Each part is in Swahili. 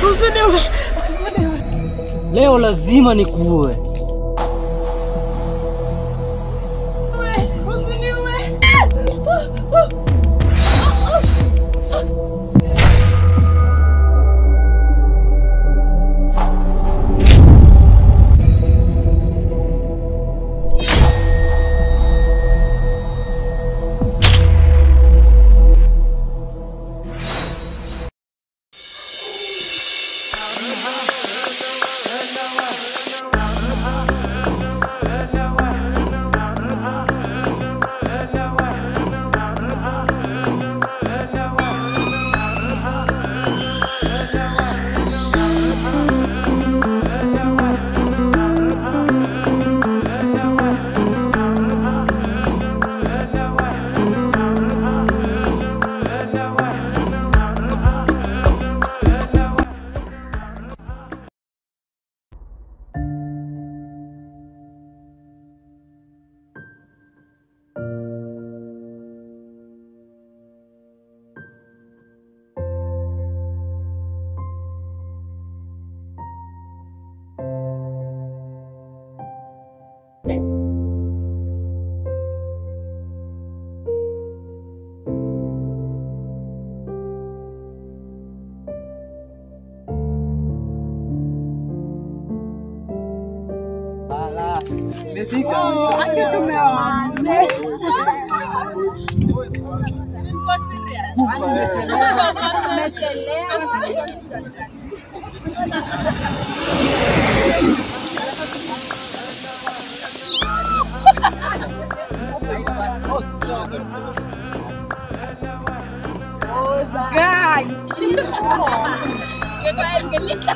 Usiniue. Leo lazima nikuue.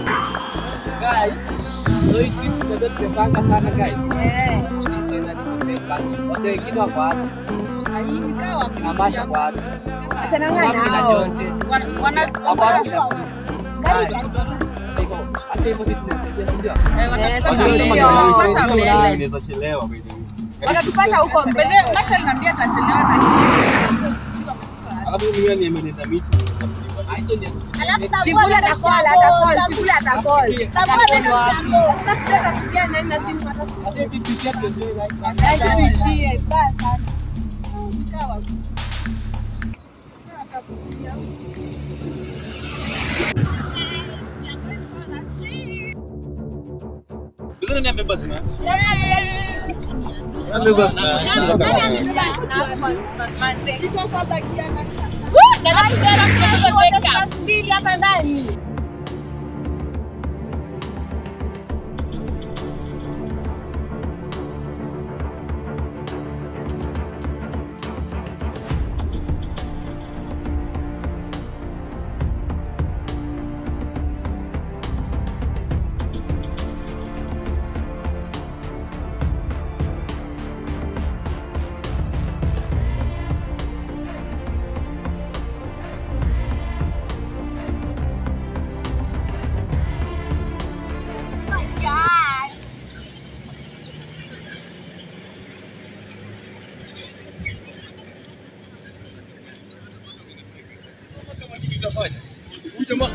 Guys, so it keeps the pepanga sana guys. Wase wengine wako wapi? Kina Masha kwa wapi? Kina Jonte. Wako wapi kina Steve? Hata hivyo sisi tunatembea ndio. Inaweza chelewa by the way. Wanatupata huko mbele. Masha aliniambia atachelewa na nini. Alafu mimi nimeenda meeting. Shibula atakol. Sasa tutapigia nani na simu atakuja. Hata sisi tuishie tuendelee guys. Sasa tuishie baya sana. Ikawa. Ndio niambia basi na.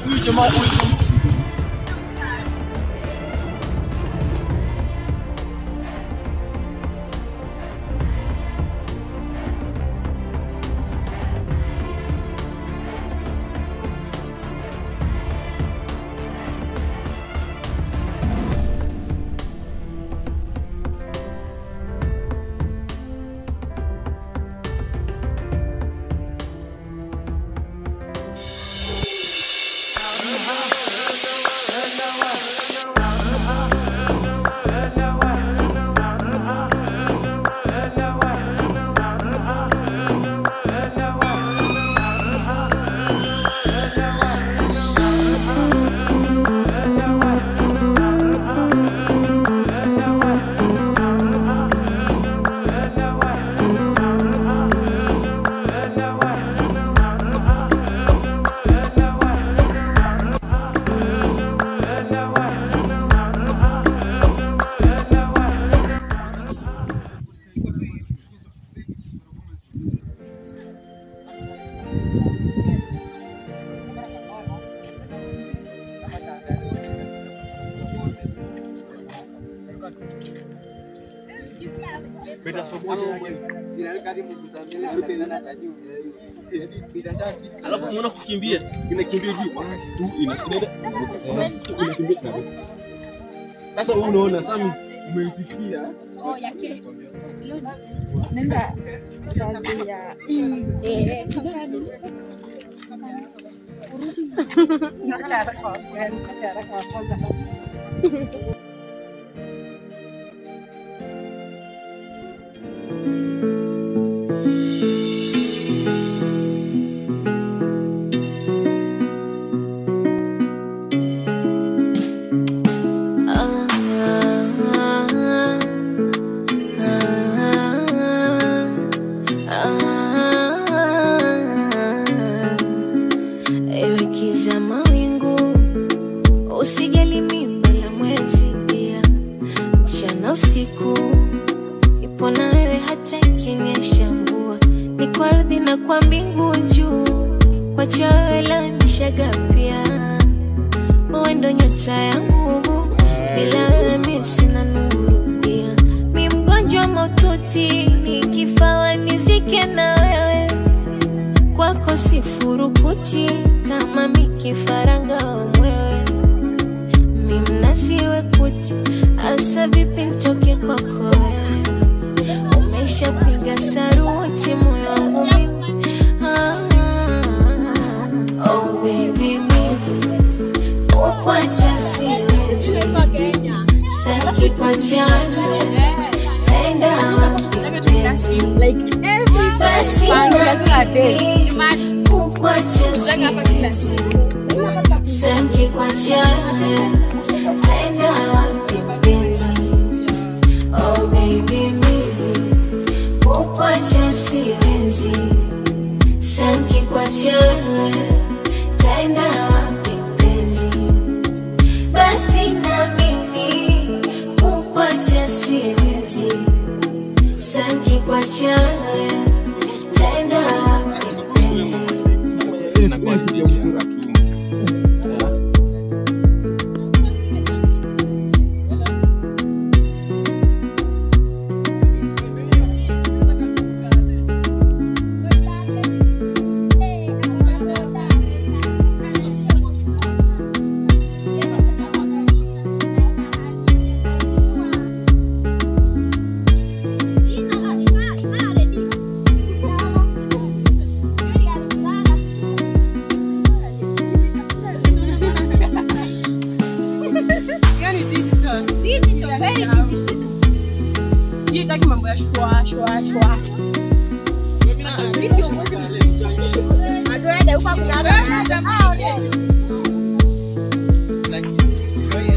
Huyu jamaa Wow. Penda somo moja yake. Alafu muona kukimbia, inakimbia juu, tu inaenda. Inakimbia. Sasa wewe unaona sasa umeifikia. Oh, yake. Nenda kazi ya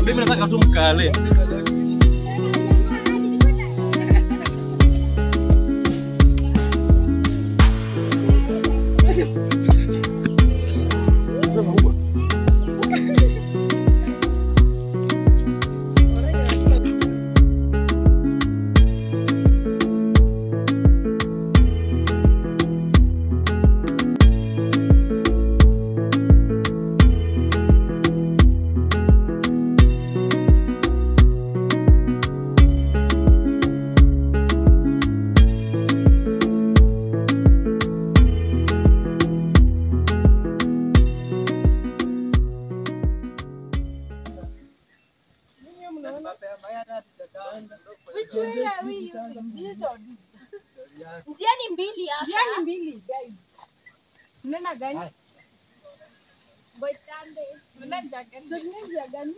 Mimi nataka tu mkale. Njia ni mbili hapa. Njia ni mbili, guys. Nena gani? Boitande. Nena njia gani?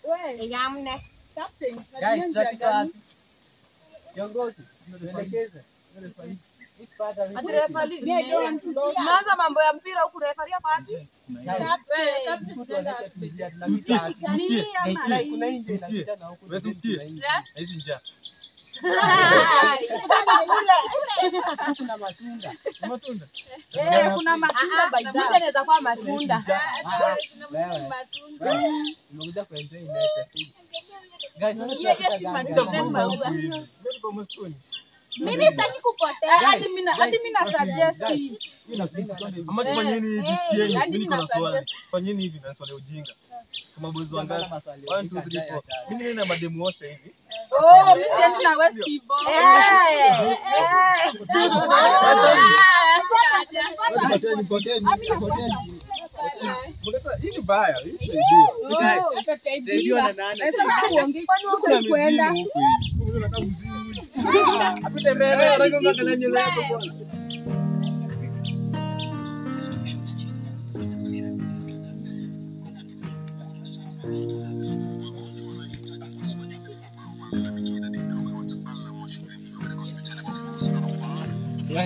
Wewe, yamne. Captain, Guys, dakika. Kiongozi, tuelekeze. Naanza mambo ya mpira huku refa ria wapi? Kuna nje inapita na huko. Wewe usikie. Hizi njia. Kuna matunda. Matunda. Kuna matunda by the way. Inaweza kuwa matunda. Matunda. Nimekuja kuenjoy night. Guys, Yes, matunda. Mimi sitaki kupotea. Hadi mimi na suggest hii. Ama tufanyeni hivi sieni. Mimi niko na swali. Fanyeni hivi na swali ujinga. Kama bozi wangapi? 1 2 3 4. Mimi nina mademu wote hivi. Oh, mimi siendi na West Kibo. Hii ni baya. Ndio na nani? Sasa kuongea kwani kwenda. Apite mbele, rangi ngana nywele yako bwana.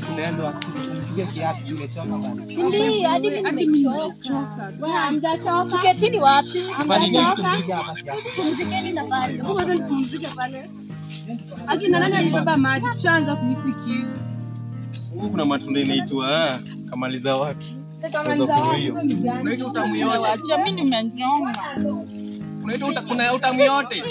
Tunaenda kupiga kiasi tumechoka bana. Ndio, hadi nimechoka. Hamjachoka. Tuketini wapi? Hamjachoka. Pumzikeni na bali. Bado nipumzike pale. Akina nani alibeba maji? Tushaanza kuisikia. Huku kuna matunda inaitwa kamaliza watu. Unaitwa utamu yote. Wacha mimi nimenyonga. Unaitwa kuna utamu yote.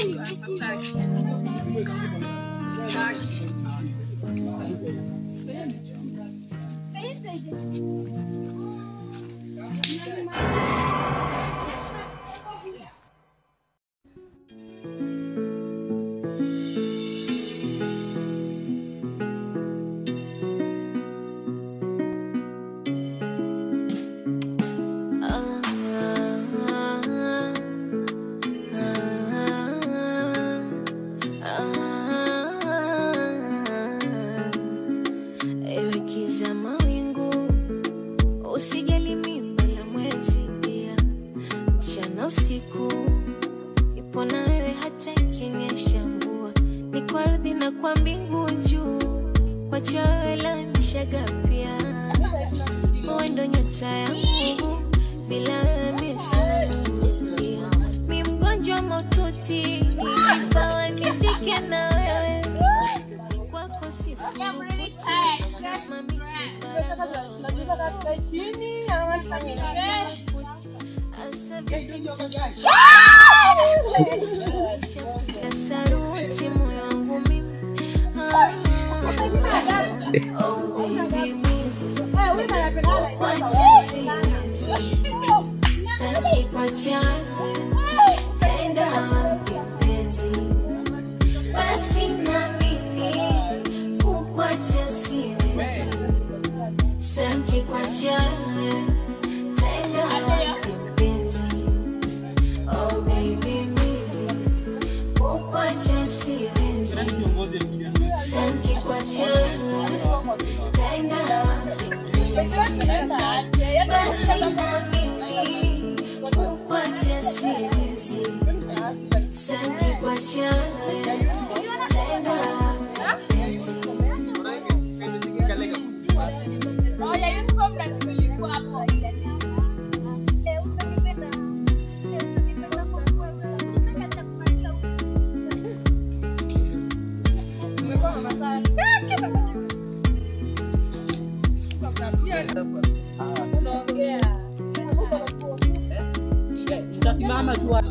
Utasimama tu hapo.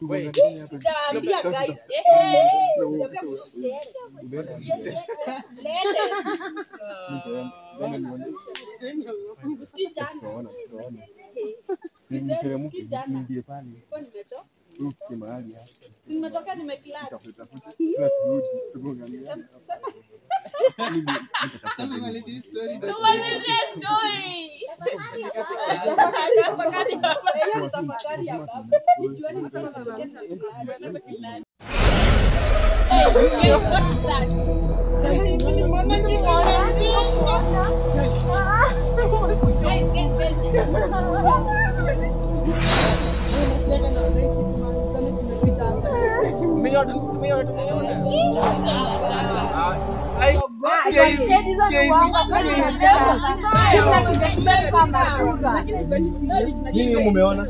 Sijaambia guys. Nimetoka nimekilala. Sasa malizi story ndio. Tafakari ya baba. Nijuani mtoto anataka kulala. Nini umeona?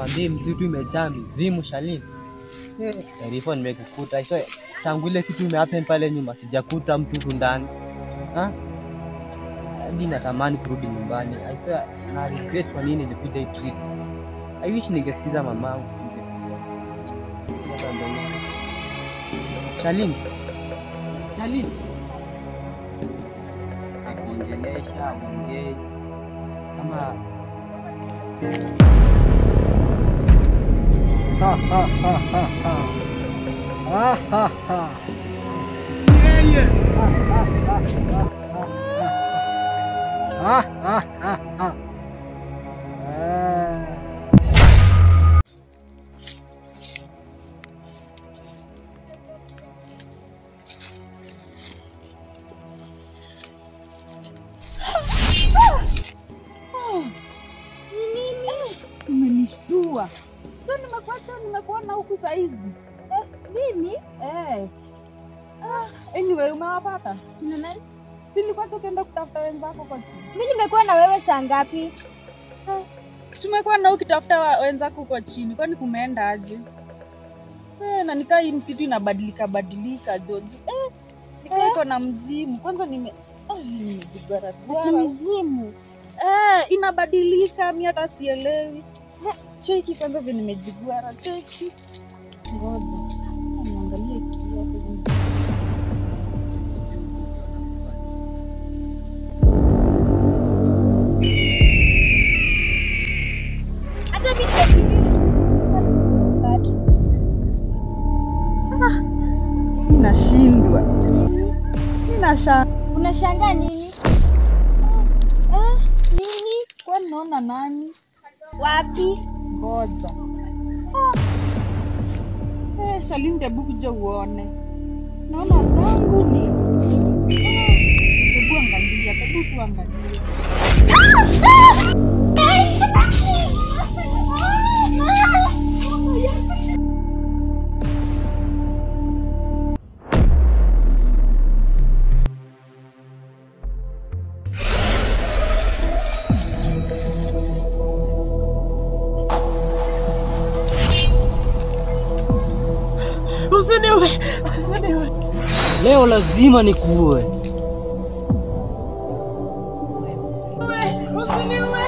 nikwambie msitu imejaa mizimu Shalini. Taarifa nimekukuta. Sio tangu ile kitu imehappen pale nyuma sijakuta mtu ndani. Hadi natamani kurudi nyumbani. I swear I regret kwa nini nilikuja hii trip. I wish ningesikiza mamangu. Shalini. Akuongelesha ongee kama Umenishtua. Sasa nimekuona huku saa hizi. Mimi? Anyway, umewapata? Kina nani? Si nilikuwa tukaenda kutafuta wenzako kwa chini. Mimi nimekuwa na wewe saa ngapi? Tumekuwa na ukitafuta wenzako kwa chini. Kwani kumeenda aje? Na nikaa hii msitu inabadilika George. Nikaa iko na mzimu. Kwanza nimejigara. Ati mzimu. Inabadilika mimi hata sielewi. Cheki kwanza vile nimejigwara. Cheki. Ngoja. Niangalie kioo hivi. Hata mimi nashindwa. Unashangaa nini? Nini? Kwa naona nani? Wapi? Ngoja. Shalini hebu kuja uone. Naona zangu ni. Hebu angalia, hebu tuangalie. Usiniue. Leo lazima nikuue. Usiniue.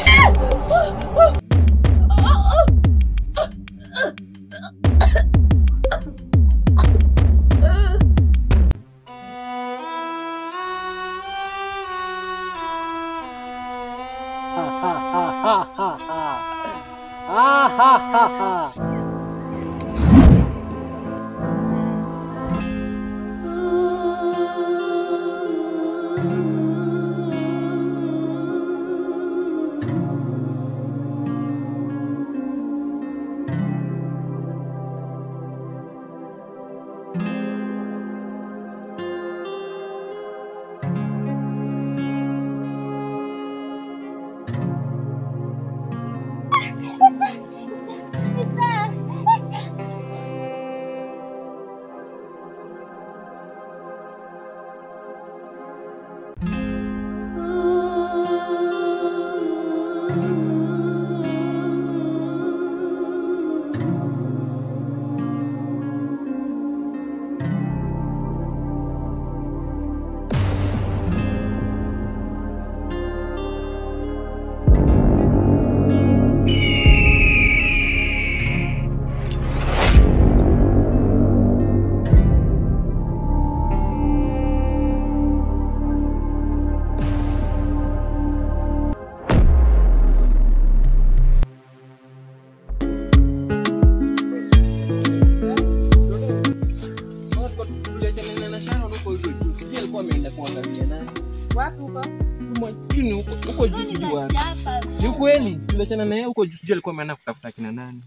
Ni kweli tuliachana naye huko juu, sijui alikuwa ameenda kutafuta kina nani.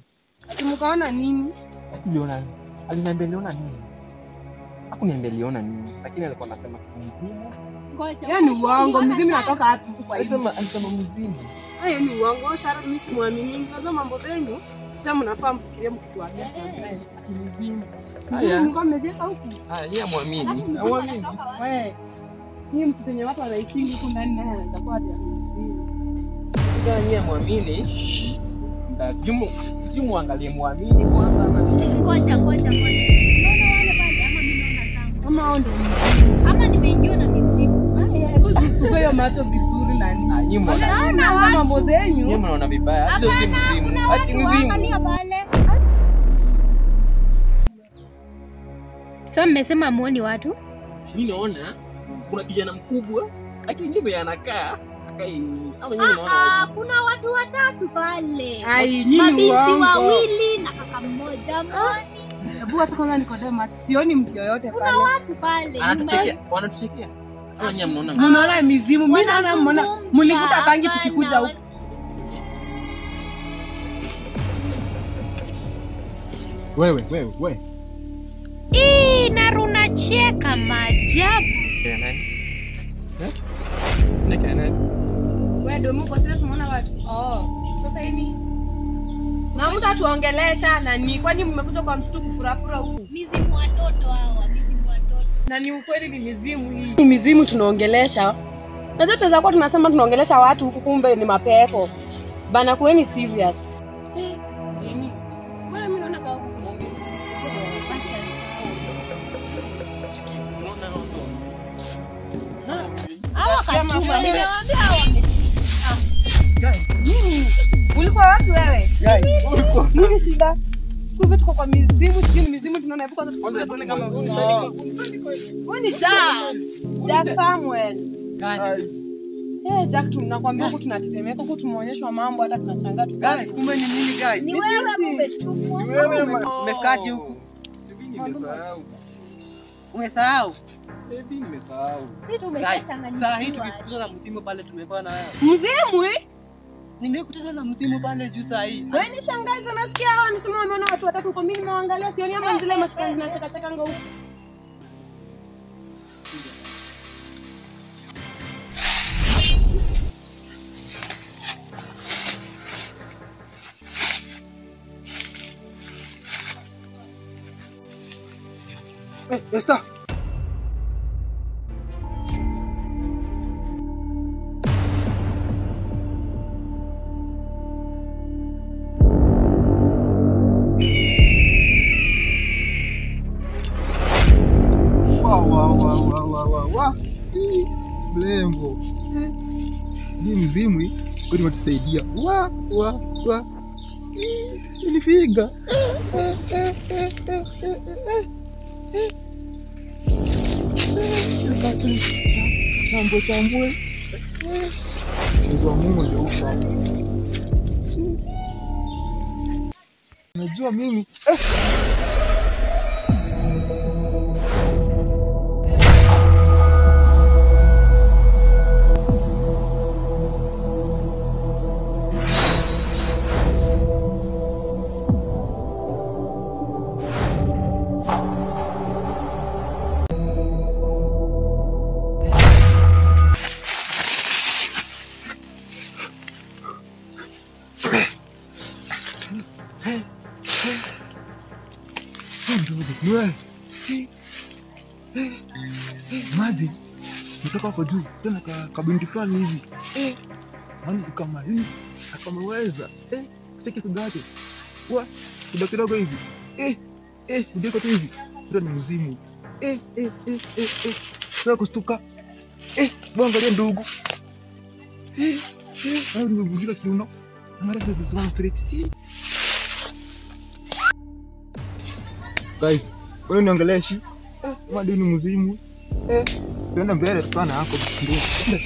Mkaona nini? Aliona. Aliniambia aliona nini? Hakuniambia aliona nini, lakini alikuwa anasema mzimu. Yaani uongo, mzimu natoka wapi kwa hiyo? Alisema mzimu. Haya ni uongo, Shara mimi simuamini. Unajua mambo zenu, sasa mnafaa mfikirie mkituambia sometimes mzimu. Haya. Mko mmezieka huku? Haya, yeye muamini. Muamini. Wewe. Ni mtu wenye watu wanaishi huku ndani naye anatakuwa ati mzimu. Ndio yeye muamini. Simu angalie muamini kwanza ama Ngoja. Unaona wale pale ama mimi naona zangu? Ama hao ndio Ama nimeingia na mizimu. hebu usupe macho vizuri nani. nyinyi Naona watu. Mambo zenyu. nyinyi mnaona vibaya. Hata si mzimu. Ati mzimu. Angalia pale. So mmesema muoni watu? Mimi naona kuna kijana mkubwa lakini ndivyo anakaa. Ama nyinyi naona Kuna watu watatu pale. Ai, nyinyi Mabinti uongo. wawili na kaka mmoja mwani. Hebu acha kwanza nikodee macho. Sioni mtu yoyote pale. Kuna watu pale. anatuchekea. Wanatuchekea. Ama nyinyi mnaona Mnaona mizimu. Mimi naona mnaona mlikuta kangi tukikuja huko. wewe. Naruna cheka maajabu. Kaya nani? Kaya nani? Wewe ndio mko sasa unaona watu. Sasa hivi na mtu atuongelesha nani? Kwani mmekuja kwa msitu kufurafura huku? Mizimu watoto hawa, mizimu watoto. Na ni ukweli ni mizimu hii. Ni mizimu tunaongelesha. Najua tunaweza kuwa tunasema tunaongelesha watu huku kumbe ni mapepo. Bana kuweni serious. Jini. Wewe mimi naona kama kuongea. Hawa kachuma. Nimewaambia hawa Ulikuwa wapi wewe? Nini shida? Kumbe tuko kwa mizimu, sijui ni mizimu tunaona hebu kwanza tuone kama wewe ni Jack Samuel. Jack tunakwambia huku tunatetemeka huku tumeonyeshwa mambo hata tunashangaa tu. Guys, kumbe ni nini guys? ni wewe umetumwa. Umefikaje huku? Umesahau? Sisi tumeshachanganyika. Saa hii tukikutana na msimu pale tumekuwa na wewe. Mzimu? Nimekutana na msimu pale juu saa hii. Wewe ni shangazi nasikia hao wanasema wameona watu watatu huko mimi nimeangalia sioni ama zile mashika zinacheka chekanga huko. Esther. Wow. Mlembo. Hii mzimu kwani watusaidia. Nilifiga. Chambue. Ndio Mungu ndio ufa. Najua mimi mazi natoka hapo juu tena kabinti fulani hivi mani kama hii akameweza cheki kugate kidogo hivi kudeko tu hivi ndio ni mzimu sasa kustuka angalia ndugu hayo nimevunjika kiuno angalia this one street guys wewe niongeleshi madini mzimu tuenda mbele tupana hapo ndio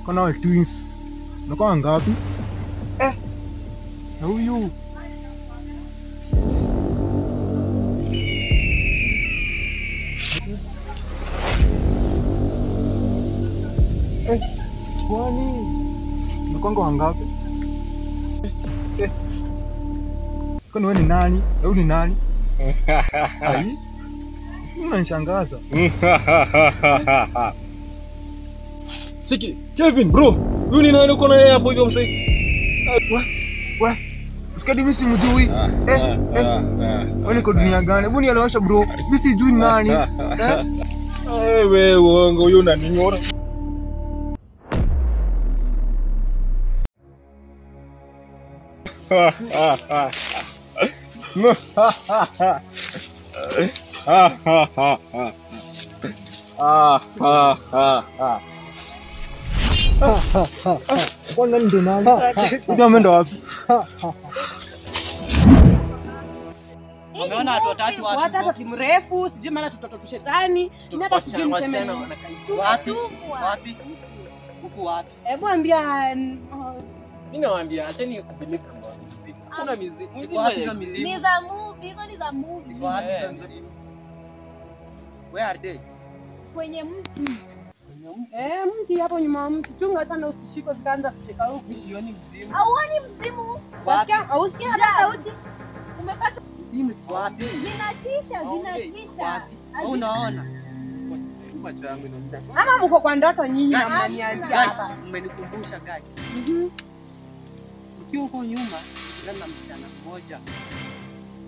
Kuna wa twins. Unakuwa ngapi? Na huyu. Kwani unakuwa ngapi? Kwani wewe ni nani? Wewe ni nani? Ai. Unanishangaza. Siki, Kevin bro. Huyu ni nani uko na yeye hapo hivyo msee? Wewe. Usikadi mimi simjui. Wewe niko dunia gani? Hebu nielewesha bro. Mimi sijui ni nani. Wewe uongo huyu unaning'ora. Kwa nani ndo nani? Ndio ameenda wapi? Umeona watu watatu wapi? Watatu mrefu, sijui maana tutoto shetani. Mimi hata sijui niseme Wapi? Wapi? Huku wapi? Hebu ambia Mimi nawaambia acheni kubeleka kwa muziki. Kuna muziki. Wapi hizo mizimu? Ni za movie, hizo ni za movie. Wapi hizo mizimu? Where are they? Kwenye mti. mti hapo nyuma ya mti. Chunga sana usishike zikaanza kucheka huku. Sioni mzimu. Hauoni mzimu? Wapi? Hausikia Hata sauti. Umepata Mzimu siko wapi? zinatisha, zinatisha. Au unaona? Macho yangu inaona. ama mko kwa ndoto nyinyi na mnaniambia hapa. Mmenikumbusha guys. Ukiwa huko nyuma, nilikuwa na msichana mmoja.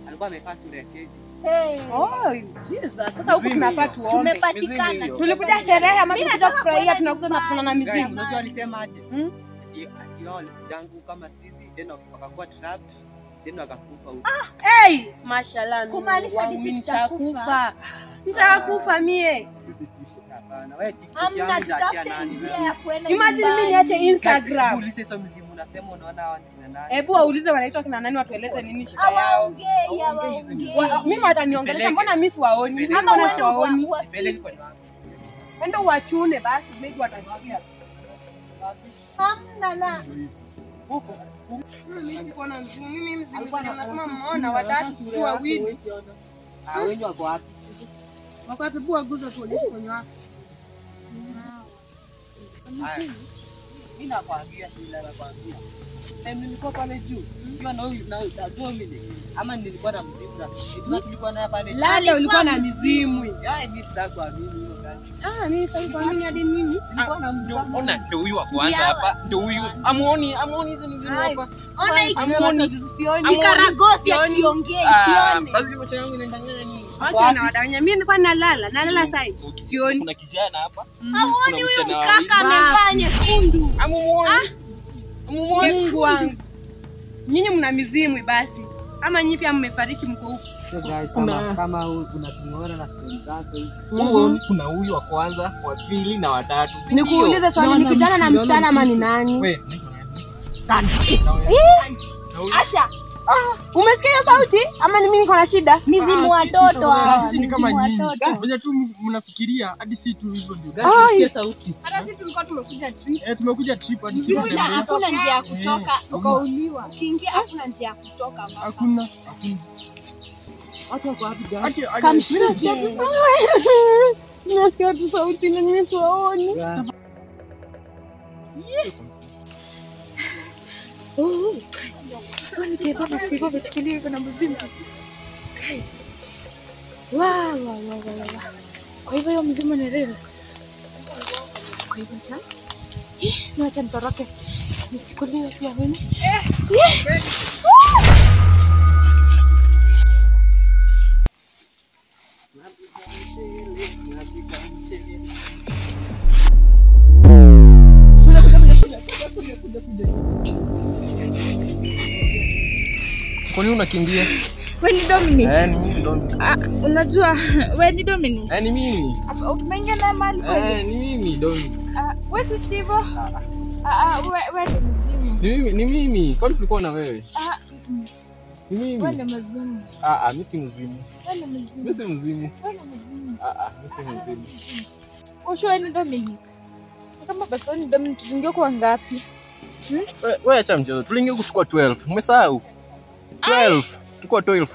Alikuwa amevaa sura ya keki. Hey. Oh, Jesus. Sasa huku tunapata tuombe. Tumepatikana. Tulikuja sherehe ama tulikuja kufurahia tunakuja na kuna Guys, mizimu. unajua alisema aje? Ati wao jangu kama sisi tena wakakuwa trap tena wakakufa huko. Hey, mashallah. Kumaanisha mimi nitakufa. Nishakufa mie. Hapana, wewe TikTok Hamna, yangu utaachia tutafute nani? njia ya kwenda Imagine mimi nyumbani. niache Instagram. Ulise hizo mzimu unasema unaona hawa kina nani? Hebu waulize wanaitwa kina nani watueleze nini shida yao. Hawaongei, hawaongei. Mimi wataniongelesha mbona mimi siwaoni? Mimi Ama mbona wewe siwaoni? Peleke kwa wangu. Enda uwachune basi maybe watasikia. Hamna na. Mimi siko na mzimu. Mimi mzimu nasema mmeona watatu si wawili. Ah, wengi wako wapi? Wakati bua guza tuonyeshe kwenye wako. Mimi nakwambia sila nakwambia. Nilikuwa pale juu. Nikiwa na huyu na Dominic. Ama nilikuwa na mzimu na tulikuwa naye pale. Labda ulikuwa na mizimu. Yaani mimi sitakuamini hiyo kazi. Mimi sasa kuamini hadi mimi. Nilikuwa na mzimu. Ona ndio huyu wa kwanza hapa. Ndio huyu. Amuoni hizo mizimu hapa. Ona hiki Amuoni. kikaragosi akiongea kione. Basi macho yangu inaenda ngani? Acha na wadanganya. Mimi nilikuwa nalala sasa. Sioni. Kuna kijana hapa. Hauoni huyu kaka amevaa nyekundu. Amuoni. Mungu wangu. Nyinyi mna mizimu basi. Ama nyinyi pia mmefariki mko huko. Kama unatungora na stori zako hivi. Kuna huyu wa kwanza, wa pili na watatu. Nikuulize swali, ni kijana na msichana ama ni nani? Wewe. Asha. Umesikia hiyo sauti? Ama ni mimi niko na shida? Mizimu watoto hawa. Sisi ni kama mizimu nyinyi. watoto. Ngoja tu mnafikiria hadi si tu hivyo ndio. Sikia sauti. Hata sisi tulikuwa tumekuja trip. Tumekuja trip hadi si Hakuna hakuna njia ya kutoka, ukauliwa. Ukiingia hakuna njia ya kutoka hapa. hakuna. Watu wako wapi guys? Kamshike. Nasikia tu sauti na mimi siwaoni. Kwani kaifa masiko vichukulie kuna mzimu. Wow. Kwa hivyo hiyo mzimu ni real. Kwa hivyo cha? Niacha nitoroke. Nisikuliwe pia mimi. Kwani unakimbia? Wewe ni Dominic? Ni mimi Dominic. Unajua wewe ni Dominic? Ni mimi. Tumeingia na mali kweli? Ni mimi Dominic. Wewe si Steve? Wewe ni mzimu. Ni mimi. Kwani tulikuwa na wewe? Ni mimi. Wewe ni mzimu. Mimi si mzimu. Wewe ni mzimu. Mimi si mzimu. Wewe ni mzimu. Mimi si mzimu. Wewe ni Dominic. Kama basi ni Dominic tuingie kwa ngapi? Wewe acha mchezo. Tuliingia kuchukua 12. Umesahau? 12. Tulikuwa 12.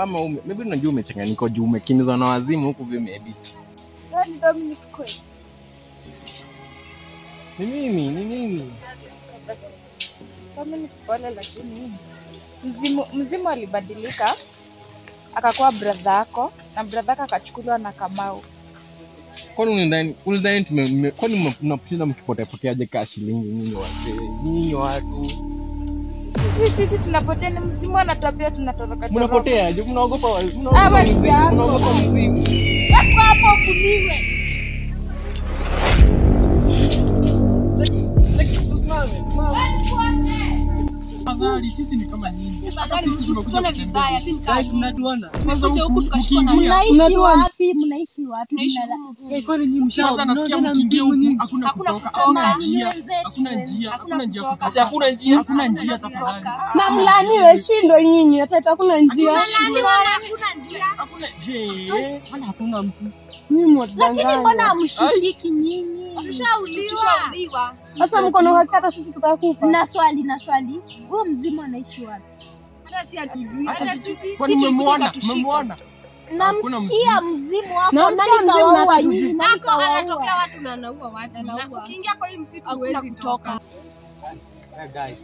Ama maybe unajua umechanganyika juu umekimbizwa na wazimu huku vile maybe. Wewe ni Dominic kweli? Ni mimi. Kama ni kupona lakini Mzimu alibadilika akakuwa brother yako na brother yako akachukuliwa na Kamau. Kwani kwani mnapenda mkipoteaje kaa shilingi nyinyi wazee? Nyinyi watu. Sisi tunapotea, ni mzimu anatupia tunatoroka. Mnapotea je? Mnaogopa mzimu? Mnaogopa mzimu? Hapo kuliwe. Afadhali sisi ni kama nyinyi. Sisi tunakuja vibaya, sisi kama tunatuona. kwanza huku tukashikwa na mnaishi wapi? Kwani nyinyi mshaanza nasikia mkiingia huku hakuna kutoka. Hakuna njia. Hakuna njia tafadhali. Na mlaniwe shindo nyinyi, hata hakuna njia. Hakuna mtu. Lakini mbona mshikiki nyinyi? Tushauliwa. Sasa mkono hakika sisi tukakufa. Na swali. Huyo mzimu anaishi wapi? Hata si hatujui. Kwani mmemwona? Namsikia mzimu wako nani kawaua nyinyi? Nako anatokea watu na anaua watu. Ukiingia kwa hii msitu huwezi kutoka. Guys,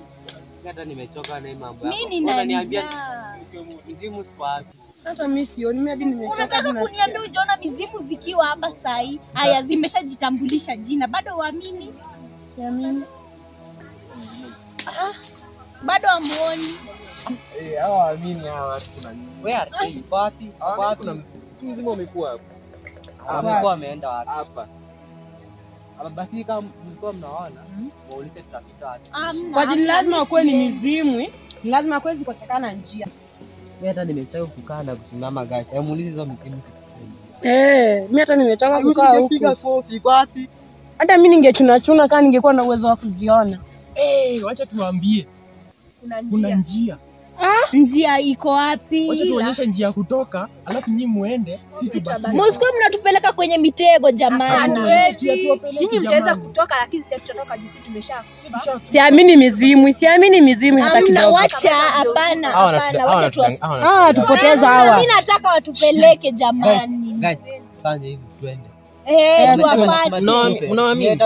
hata nimechoka na hii mambo yako. Mimi ninaniambia mzimu si wapi. Hata mimi sioni, mimi hadi nimechoka. Unataka kuniambia unaona mizimu zikiwa hapa saa hii? Haya, zimeshajitambulisha jina. Bado uamini? Siamini. Bado amuoni. Hawa amini hawa watu kuna nini? Where are they? Wapi? Kuna mzimu umekuwa hapa. Amekuwa ameenda wapi? Hapa. Basi kama mlikuwa mnaona, waulize tutapita wapi. Kwa jini lazima wakuwe ni mizimu, lazima kwezi kosekana njia. Mimi hata nimechoka kukaa na kusimama guys. Hebu muulize hizo mzimu. Mimi hata nimechoka kukaa huku. Piga sofi wapi? Hata mimi ningechuna kama ningekuwa na uwezo wa kuziona. Wacha tuambie. Kuna njia. Njia iko wapi? Wacha tuonyeshe njia kutoka, alafu nyinyi muende, sisi tubaki. Msikuwe mnatupeleka kwenye mitego jamani. Nyinyi mtaweza kutoka lakini sisi tutatoka jinsi tumeshakufa. Siamini mizimu hata kidogo. Wacha hapana. Wacha tupoteza hawa. Mimi nataka watupeleke jamani. Guys, fanya hivi twende. Tuwafanye. Unaamini?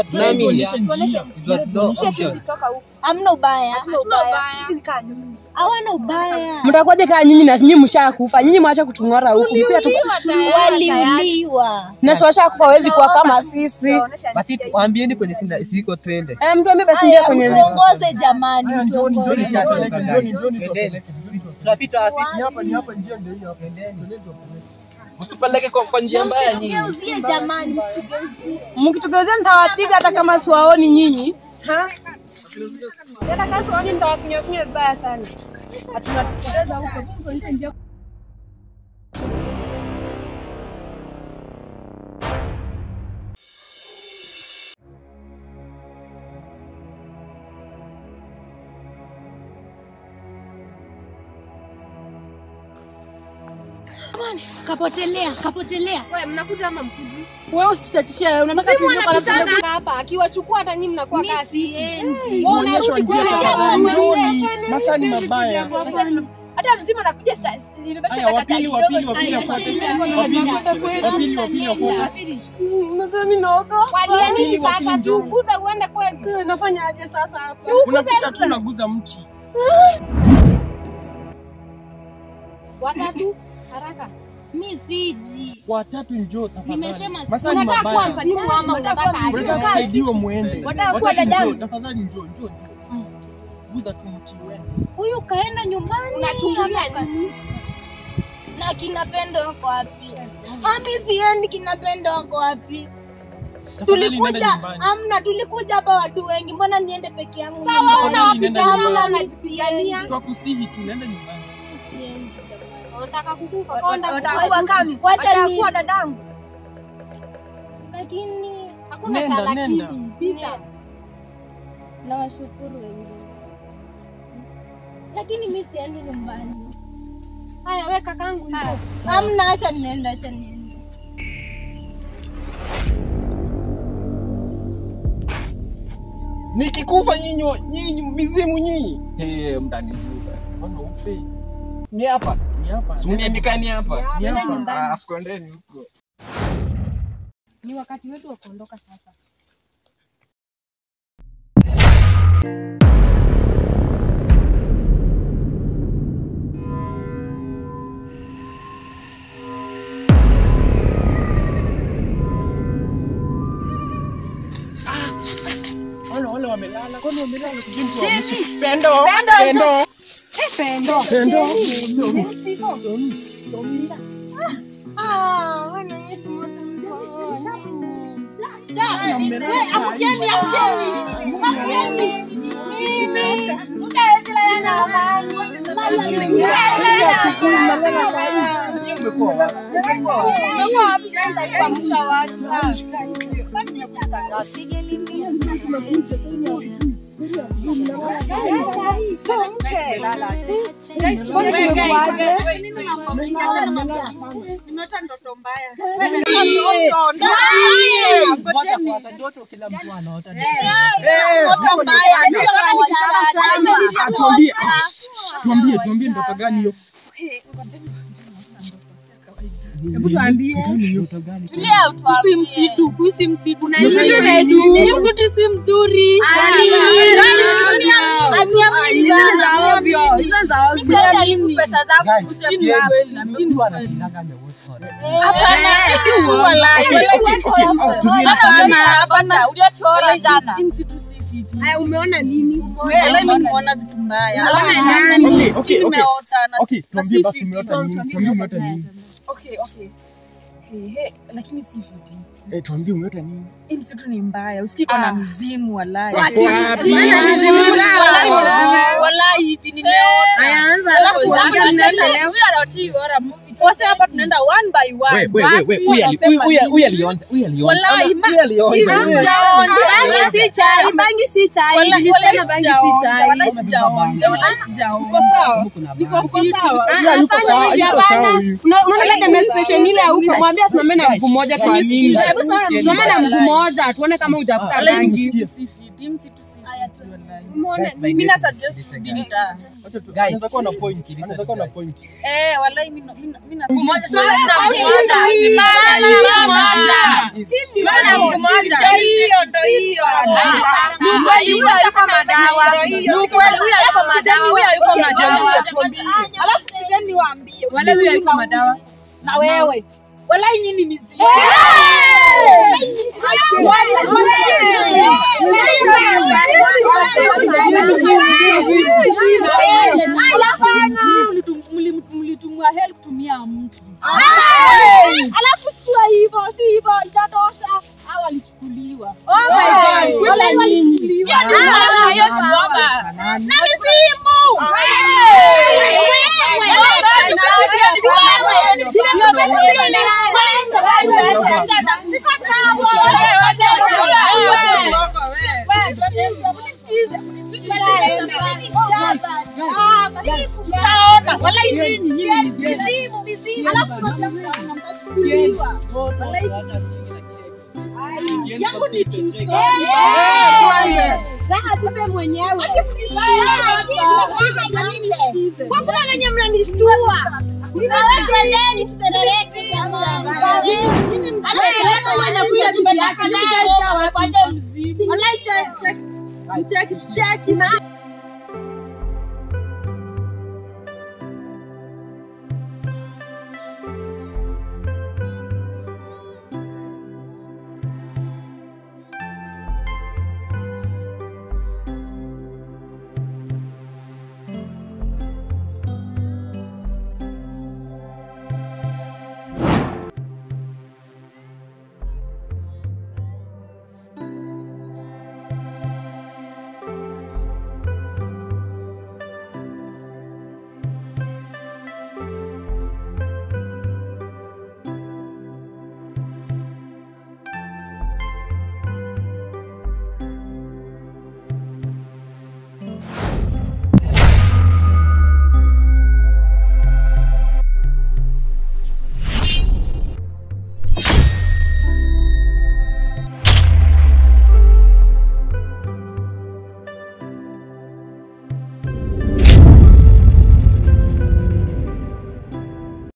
Hamna ubaya. Sisi ni kama nyinyi. Hawana ubaya. Mtakuja kama nyinyi na nyinyi mshakufa. Nyinyi mwacha kutungora huku. Waliuliwa. Na washa kufa hawezi kuwa kama sisi. Basi waambieni kwenye siko twende. Mtu ambaye basi njia kwenye tuongoze jamani. Tunapita wapi? Ni hapa njia ndio hiyo hapo. Msitupeleke kwa njia mbaya nyinyi. Jamani. Mkitugeuzia nitawapiga hata kama siwaoni nyinyi. Hata kama siwaoni nitawakunyosha vibaya sana. Hatunatupoteza huko. Tuonyeshe njia. Kapotelea. Wewe mnakuja ama mkuji? Wewe usituchachishia, unataka tuingie kwa nafasi hapa. Akiwachukua hata nyinyi mnakuwa kasi. Wewe unarudi kwa masaa ni mabaya. Hata mzima nakuja sasa. Nimebaki dakika kidogo. Wapili. Mimi naoga. Walia nini sasa? Tuuguze uende kwenu. Nafanya aje sasa hapa? Unapita tu unaguza mti. Watatu haraka. Mimi siji. Watatu njoo tafadhali. Nimesema unataka kuwa mzimu ama unataka kusaidiwa muende. Unataka kuwa dadangu. Tafadhali njoo. Guza tu mti uende. Huyu kaenda nyumbani. Unachungulia nini? Na kinapendo wako wapi? Mimi siendi, kinapendo wako wapi? Tulikuja hapa watu wengi. Mbona niende peke yangu? Sawa, unajipigania. Twakusihi tu nenda nyumbani. Unataka kukufa konda kuwa kami. Wacha kuwa dadangu. Lakini hakuna cha lakini. Na washukuru wewe. Lakini mimi siendi nyumbani. Haya wewe kakangu njoo. Hamna, acha niende. Nikikufa nyinyi mizimu nyinyi. Mtanijua. Mbona ufe? Ni hapa. Suniandikani hapa. Nenda nyumbani. Asikondeni huko. Ni wakati wetu wa kuondoka sasa. mkono umelala kujimtu. Pendo. Tuambie ndoto gani hiyo? Hebu tuambie. Tulia utuambie. Msitu. Msitu si mzuri. Pesa zangu kusema Hapana, jana. Umeona nini? Nimeona vitu mbaya. Okay, tuambie basi umeota nini? Okay. Lakini si fiti. Tuambie umeota nini? Hii msitu ni mbaya. Usikiko na mizimu wallahi. Wallahi hivi nimeona. Ayaanza alafu mnacha leo. Wasa hapa tunaenda one by one. Huyu aliona. Wallahi bangi si chai. Nilisema bangi si chai. Wallahi sijaonja. Uko sawa? Niko sawa. Unaona demonstration ile huko, mwambie asimame na mguu mmoja tuamini. Hebu simama na mguu mmoja tuone kama hujafuta rangi. Mimi na suggest dinda. Guys, nataka na point. Wallahi mimi na Mguu mmoja hiyo ndo hiyo. Huyu yuko madawa. Alafu sikizeni niwaambie. Wale huyu yuko madawa. Na wewe. Wallahi nyinyi mizimu. Mlitumwa help kutumia mtu. Alafu sikia hivyo, si hivyo itatosha. Hao walichukuliwa. Oh my God. Walichukuliwa. Na mizimu. Yangu ni true story. Raha tupe mwenyewe. Kwa kuna wenye mnanishtua. Nimeweka ndani tuterereke jamaa. Alafu wanakuja tubiaka na kwa mzimu. Wallahi check.